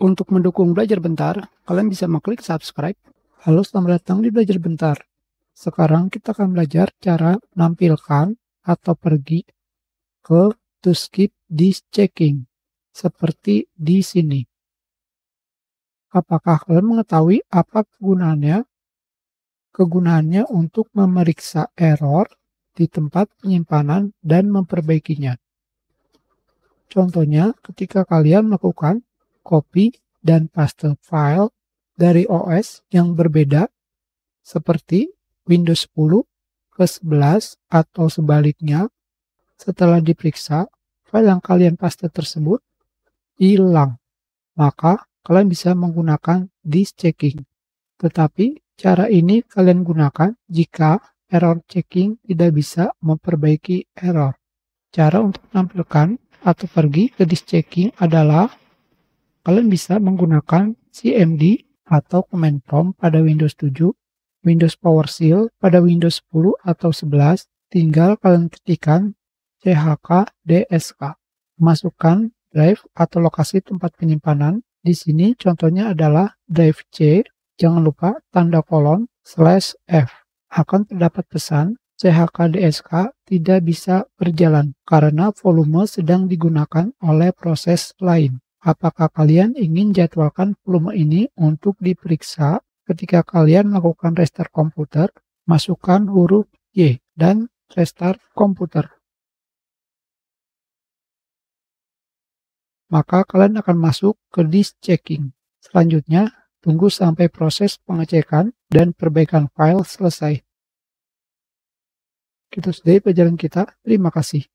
Untuk mendukung Belajar Bentar, kalian bisa mengklik subscribe. Halo, selamat datang di Belajar Bentar. Sekarang kita akan belajar cara menampilkan atau pergi ke to skip this checking, seperti di sini. Apakah kalian mengetahui apa kegunaannya? Kegunaannya untuk memeriksa error di tempat penyimpanan dan memperbaikinya. Contohnya, ketika kalian melakukan copy dan paste file dari OS yang berbeda seperti Windows 10 ke 11 atau sebaliknya, setelah diperiksa, file yang kalian paste tersebut hilang. Maka kalian bisa menggunakan this checking. Tetapi cara ini kalian gunakan jika error checking tidak bisa memperbaiki error. Cara untuk menampilkan atau pergi ke this checking adalah kalian bisa menggunakan cmd atau command prompt pada Windows 7, Windows PowerShell pada Windows 10 atau 11, tinggal kalian ketikkan chkdsk. Masukkan drive atau lokasi tempat penyimpanan. Di sini contohnya adalah drive C, jangan lupa tanda kolon /F. Akan terdapat pesan chkdsk tidak bisa berjalan karena volume sedang digunakan oleh proses lain. Apakah kalian ingin jadwalkan volume ini untuk diperiksa ketika kalian melakukan restart komputer? Masukkan huruf Y dan restart komputer. Maka kalian akan masuk ke this checking. Selanjutnya, tunggu sampai proses pengecekan dan perbaikan file selesai. Itu sudah pelajaran kita. Terima kasih.